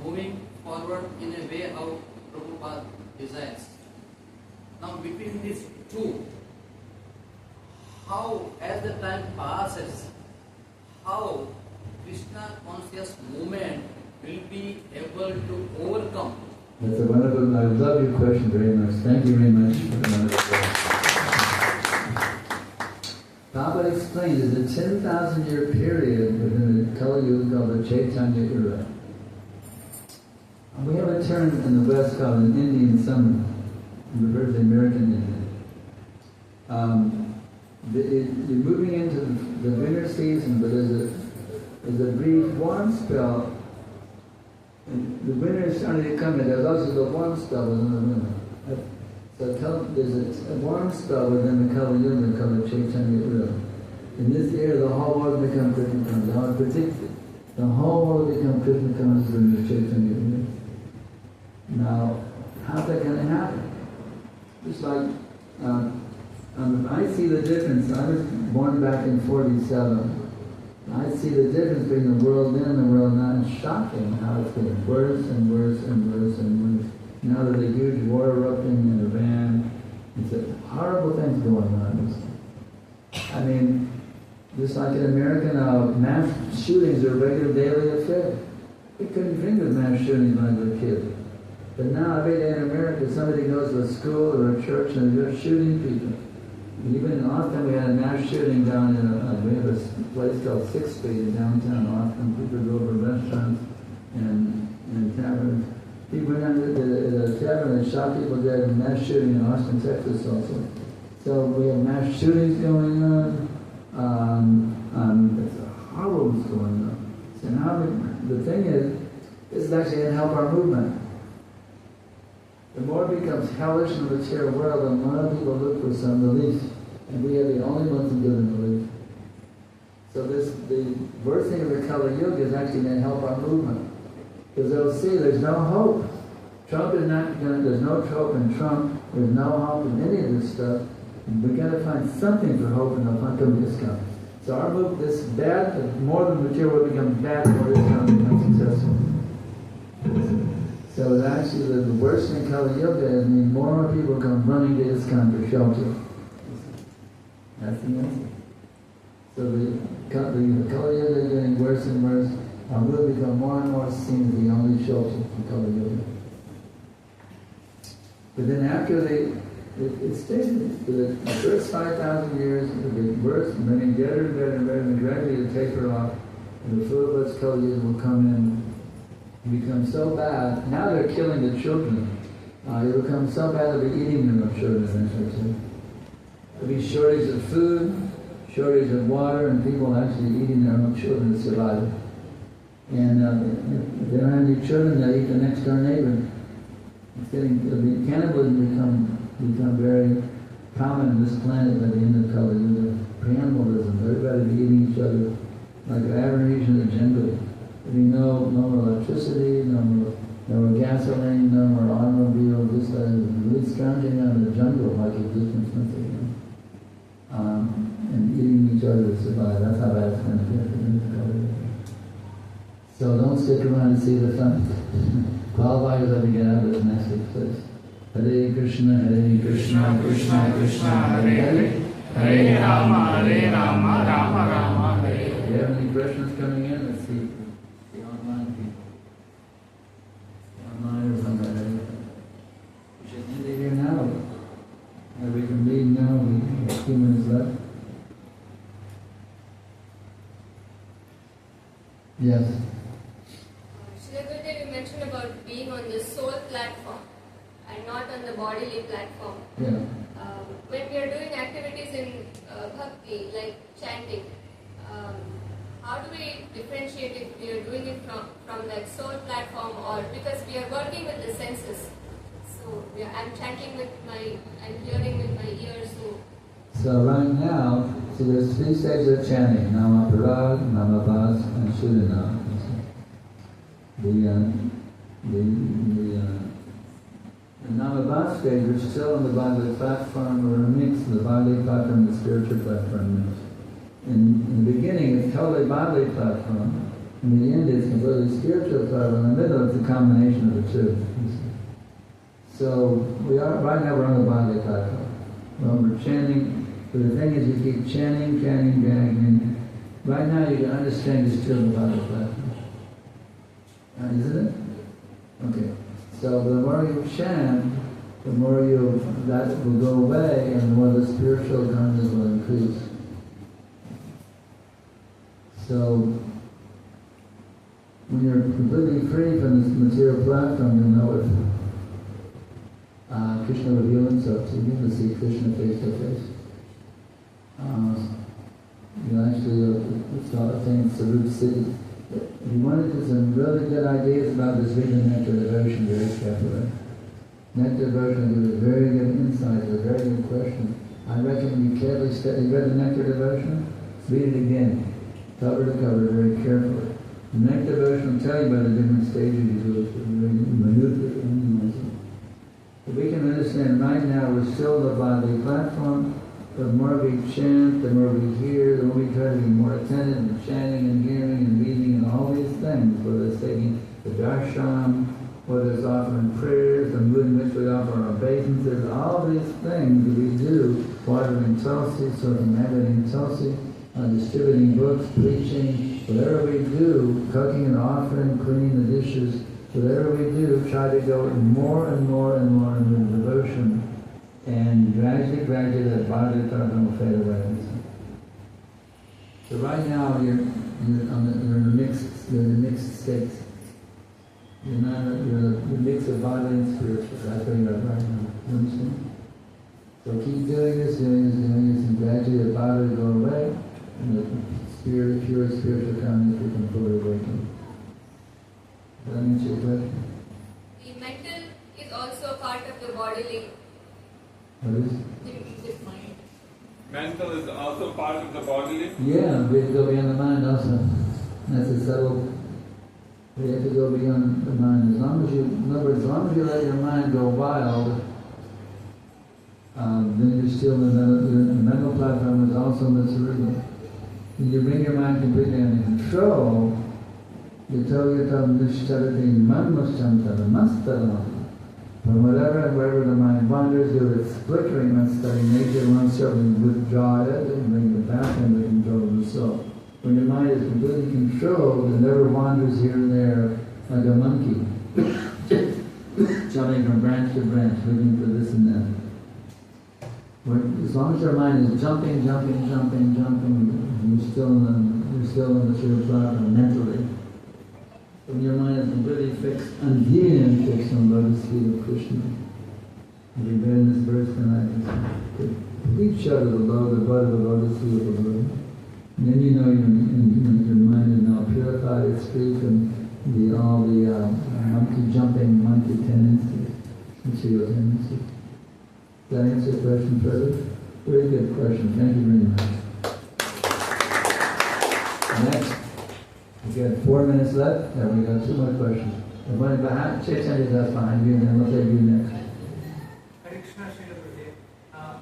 moving forward in a way how Prabhupada desires. Now between these two, how as the time passes, how Krishna conscious movement will be able to overcome? That's a wonderful, I love your question very much. Thank you very much for the wonderful question. Prabhupada explained there's a 10,000-year period within the Kali Yuga called the Chaitanya era. We have a term in the West called an Indian Summum. It refers to American Indian. You're moving into the winter season, but there's a brief warm spell. And the winter is starting to come in. There's also the warm spell within the winter. So there's a warm spell within the Kali Yuga called the Chaitanya era. In this era, the whole world becomes Krishna conscious. The whole world becomes Krishna conscious in the Chaitanya era. Now, how's that going to happen? Just like, I see the difference. I was born back in 47. I see the difference between the world then and the world now. It's shocking how it's getting worse and worse and worse and worse. Now there's a huge war erupting in Iran. It's a horrible things going on. I mean, just like in America now, mass shootings are a regular daily affair. We couldn't dream of mass shootings when I was a kid. But now every day in America, somebody goes to a school or a church and they're just shooting people. Even in Austin, we had a mass shooting down in we have a place called 6th Street in downtown Austin. People go over restaurants and taverns. People went down to the tavern and shot people dead. A mass shooting in Austin, Texas also. So we have mass shootings going on. It's horrible what's going on. So now the thing is, this is actually going to help our movement. The more it becomes hellish in the material world, the more people look for some relief. And we are the only ones who give them relief. So the worst thing of the Kali Yuga is actually going to help our movement. Because they'll see there's no hope. Trump is not going to, there's no hope in Trump, there's no hope in any of this stuff. We've got to find something for hope in the quantum discount. So our move, this bad, the more the material will become bad, the more discount becomes successful. So it's actually the worst thing in Kali Yuga is more and more people come running to ISKCON for shelter. That's the answer. So the Kali Yuga is getting worse and worse. Our will become more and more seen as the only shelter from Kali Yuga. But then after it stays for the first 5,000 years, it'll be worse, and then better and better and better, and gradually it'll taper off, and the full of Kali Yuga will come in and become so bad. Now they're killing the children. It'll become so bad they'll be eating their own children eventually. There'll be shortage of food, shortage of water, and people actually eating their own children to survive. And if they don't have any children, they'll eat the next door neighbor. Cannibalism become very common on this planet by the end of Kali Yuga. Cannibalism, everybody be eating each other like an average in the jungle. There'll be no more electricity, no more gasoline, no more automobiles, just really scrounging out in the jungle like existence once again. And eating each other to survive. That's how bad it's going to get. So don't stick around and see the fun. Qualify yourself to get out of this nasty place. Hare Kṛṣṇa, Hare Kṛṣṇa, Kṛṣṇa Kṛṣṇa, Hare Hare, Hare Rama, Rama Rama, Hare. Do you have any questions coming in? Let's see. The online people. Online or somebody. We should end it here now. And we can leave now. We have 2 minutes left. Yes. You mentioned about being on the soul platform and not on the bodily platform. Yeah. When we are doing activities in bhakti, like chanting, how do we differentiate if we are doing it from that soul platform, or because we are working with the senses? So I'm chanting I'm hearing with my ears. So right now, there's 3 stages of chanting: Nama-parad, Nama-bas, and Shuddha-nam. The Nama-bas stage, we're still on the bodily platform, we're a mix of the bodily platform and the spiritual platform mix. In the beginning, it's totally bodily platform. In the end, it's completely spiritual platform. In the middle, it's a combination of the two. So right now we're on the bodily platform. Well, we're chanting. But the thing is, you keep chanting. Right now, you can understand you're still in the bodily platform. Isn't it? Okay. So the more you chant, the more that will go away, and the more the spiritual consciousness will increase. So when you're completely free from this material platform, you'll know it. Kṛṣṇa will reveal himself to you. You'll see Kṛṣṇa face to face. You actually saw things, Sarup City. If you want to do some really good ideas about this, read the Nectar Devotion very carefully. Nectar Devotion gives a very good insight, a very good question. I recommend you carefully study. You read the Nectar Devotion? Read it again, cover to cover, very carefully. The Nectar Devotion will tell you about the different stages you go through. If we can understand right now we're still the bodily platform. The more we chant, the more we hear, the more we try to be more attentive and chanting and hearing and reading and all these things, whether it's taking the darshan, whether it's offering prayers, the mood in which we offer our obeisances, all these things that we do, watering tulsi, circumnavigating tulsi, distributing books, preaching, whatever we do, cooking and offering, cleaning the dishes, whatever we do, try to go more and more and more into devotion. And gradually gradually that bodily karma will fade away. So right now you're in a mixed state. You're a mix of bodily and spiritual. That's where you're at right now. You understand? So keep doing this, and gradually the body will go away, and the pure spiritual consciousness will fully awaken. Does that answer your question? The mental is also part of the bodily. What is? The mind. Mental is also part of the bodily? Yeah, we have to go beyond the mind also. That's a subtle. We have to go beyond the mind. In other words, as long as you let your mind go wild, then you're still in the mental platform is also miserable. When you bring your mind completely under control, from wherever the mind wanders, its flickering unsteady nature wants to withdraw it and bring it back under control of the soul. When your mind is completely controlled, it never wanders here and there like a monkey, jumping from branch to branch, looking for this and that. As long as your mind is jumping, you're still in the spiritual platform mentally. When your mind is completely fixed, again fixed on the lotus feet of Kṛṣṇa. We read in this verse tonight, complete shut of the butt of the lotus feet of the Lord. And then you know your mind is now purified, it's free from all the monkey jumping, monkey tendencies, material tendencies. Does that answer your question further? Very good question. Thank you very much. Next, we got 4 minutes left, and we got 2 more questions. And one behind, Chaitanya, that's behind you, and then we'll take you next. Hare Krishna, Srila.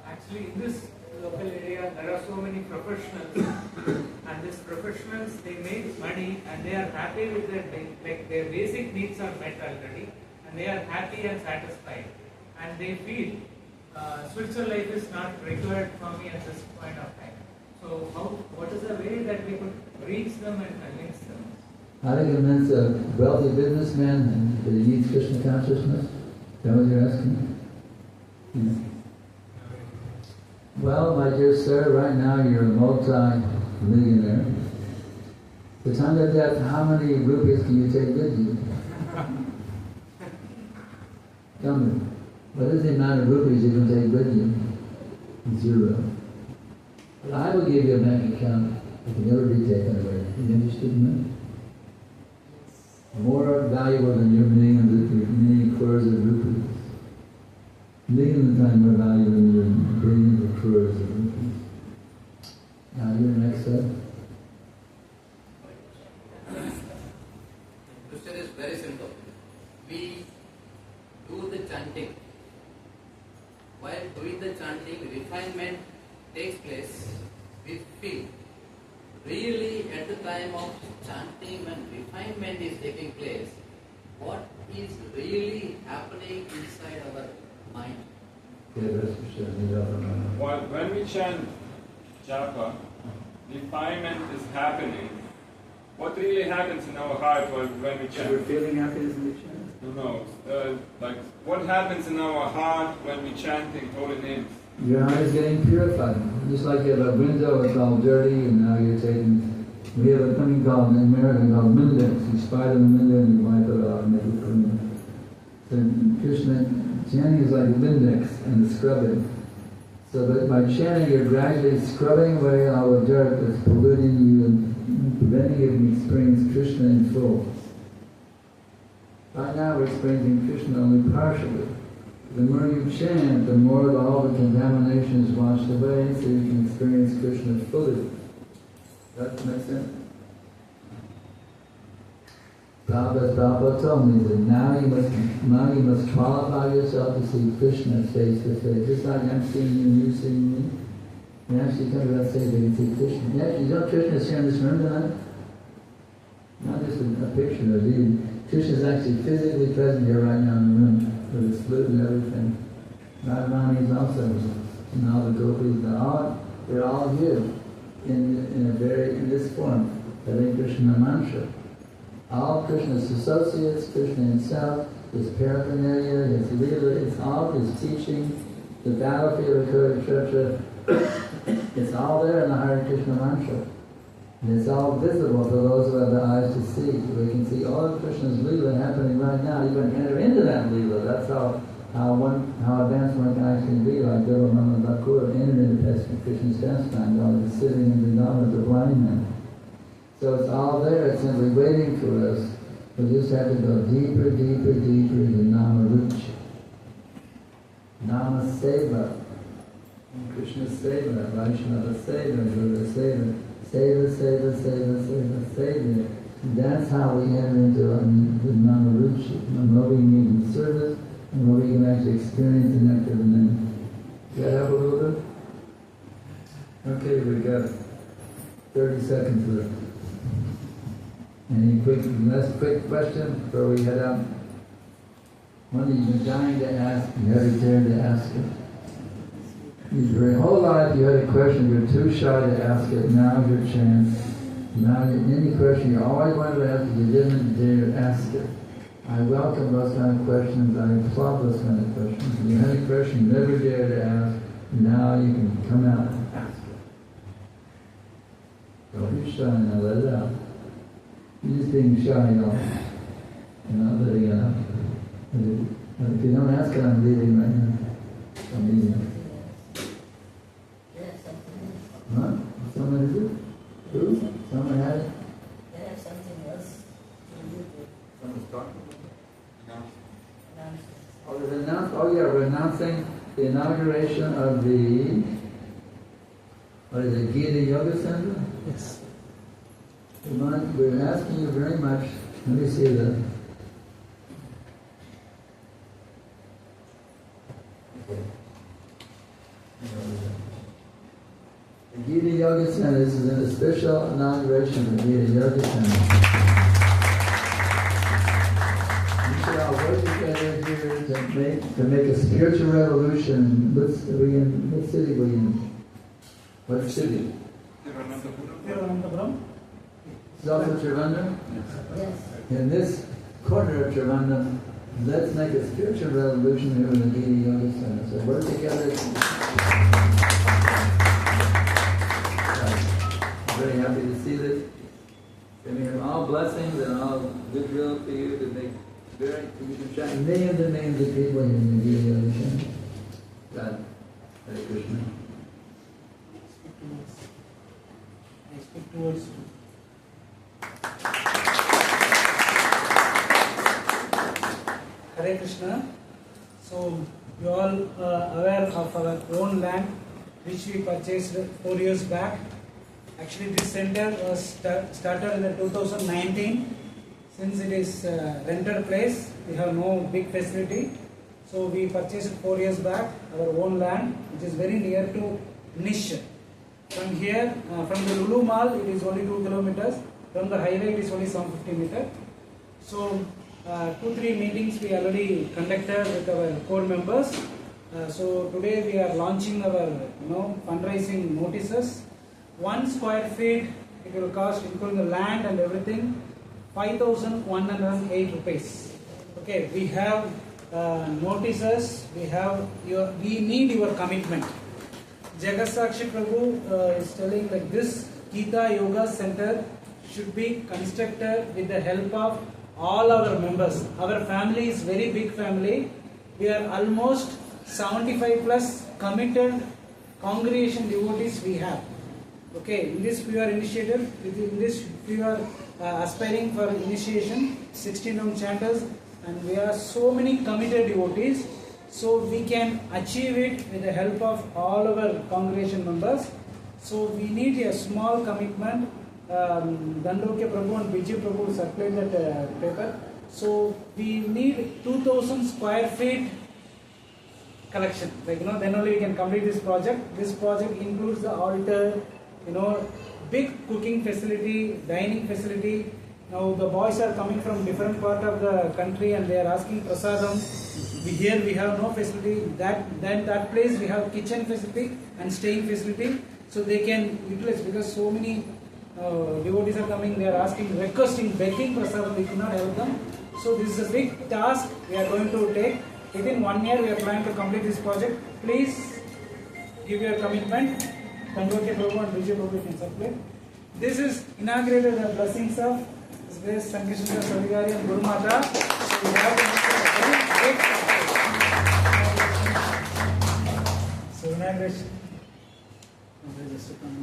Actually, in this local area, there are so many professionals, and these professionals, they make money, and they are happy with their basic needs are met already, and they are happy and satisfied, and they feel spiritual life is not required for me at this point of time. So what is the way that we could reach them and convince them? How to convince a wealthy businessman that he needs Krishna consciousness? Is that what you're asking? Yeah. Well, my dear sir, right now you're a multi-millionaire. The time of death, how many rupees can you take with you? Tell me. What is the amount of rupees you can take with you? 0. But I will give you a bank account that can never be taken away. Are you interested in that? More valuable than your many crores of rupees. Millions of times more valuable than your billions of crores of rupees. Now your next step. The question is very simple. We do the chanting. While doing the chanting, refinement takes place. We feel really at the time of chanting when refinement is taking place, what is really happening inside our mind? When we chant japa, refinement is happening. What really happens in our heart when we chant? We're feeling happiness in the chant? No. Like what happens in our heart when we chanting holy names? Your heart is getting purified. Just like you have a window that's all dirty and now you're taking, we have a thing called in American called Windex. You spite on the window and you wipe it off and make it clean. So Krishna, chanting is like Windex and scrubbing. So that by chanting you're gradually scrubbing away all the dirt that's polluting you and preventing you from experiencing Krishna in full. Right now we're experiencing Krishna only partially. The more you chant, the more all the contamination is washed away, so you can experience Krishna fully. Does that make sense? Prabhu told me that now you must qualify yourself to see Krishna face to face. Just like I'm seeing you and you seeing me. You actually come to that stage where you see Krishna. Yeah, you know Krishna is here in this room tonight? Not just a picture of you. Krishna is actually physically present here right now in the room with his flute and everything. Radharani is also, and all the gopis, they're all here in this form. Hare Krishna mantra. All Krishna's associates, Krishna himself, his paraphernalia, his leela, it's all his teaching, the battlefield of Kurukshetra, it's all there in the Hare Krishna mantra. And it's all visible to those who have the eyes to see. We can see all of Krishna's Leela happening right now. You can enter into that Leela. That's how advanced one can actually be, like Brahmā Bhakur entered into Krishna's pastime while he was sitting in Vrindavan as a blind man. So it's all there, it's simply waiting for us. We just have to go deeper, deeper, deeper into Nama Ruchi. Nama Seva. Krishna Seva, Vaishnava Seva, Guru Seva. Seva, Seva, Seva, Seva, Seva. That's how we enter into the Nama Ruchi. And what we need in service, and what we can actually experience the nectar of the name. Does that help a little bit? Okay, we got 30 seconds left. Any last quick question before we head out? One that you've been dying to ask, you haven't dared to ask it. Your whole life you had a question, you're too shy to ask it, now's your chance. Now any question you always wanted to ask, you didn't dare to ask it. I welcome those kind of questions, I applaud those kind of questions. If you had a question you never dared to ask, now you can come out and ask it. Don't be shy now, let it out. You're just being shy, y'all. You're not letting it out. If you don't ask it, I'm leaving right now. I'm leaving. What? Someone is it? Who? Someone had it? They have something else. Someone's talking? Oh, there's we're announcing the inauguration of the, what is it, Gita Yoga Center? Yes. We're asking you very much, let me see the, the Gita Yoga Center, this is an official inauguration of the Gita Yoga Center. We should all work together here to make a spiritual revolution. What city were you in? What city? Trivandrum. Is also Trivandrum? Yes. In this corner of Trivandrum, let's make a spiritual revolution here in the Gita Yoga Center. So work together. I'm very happy to see this. And we have all blessings and all goodwill for you to make you can attract millions and millions of people in the Gita Yoga Center. God, Hare Kṛṣṇa. I speak towards Hare Krishna. So you all are aware of our own land which we purchased 4 years back. Actually this center was started in the 2019. Since it is rented place, we have no big facility. So we purchased 4 years back our own land, which is very near to Nish. From here, from the Lulu Mall, it is only 2 kilometers. From the highway, it is only some 50 meters. So 2-3 meetings we already conducted with our core members. So today we are launching our fundraising notices. 1 square feet it will cost, including the land and everything, 5,108 rupees. Okay, we have notices. We need your commitment. Jagasakshi Prabhu is telling that this Gita Yoga Center should be constructed with the help of all our members. Our family is very big family. We are almost 75 plus committed congregation devotees we have. Okay, in this we are initiated, in this we are aspiring for initiation, 16 round chanters, and we are so many committed devotees. So we can achieve it with the help of all our congregation members. So we need a small commitment. Dandokya Prabhu and Vijay Prabhu circulated that paper. So we need 2,000 square feet collection. Then only we can complete this project. This project includes the altar, big cooking facility, dining facility. Now the boys are coming from different part of the country and they are asking prasadam. Here we have no facility. That place we have kitchen facility and staying facility, so they can utilize, because so many devotees are coming. They are asking, requesting, begging prasadam. We cannot help them. So this is a big task we are going to take. Within 1 year, we are planning to complete this project. Please give your commitment. Canto Prabhu and Vijay Prabhu can supply. This is inaugurated the blessings of His Grace Saṅkarṣana Adhikārī and Guru Mata. So we have to make a very great success. So inauguration. Just to come.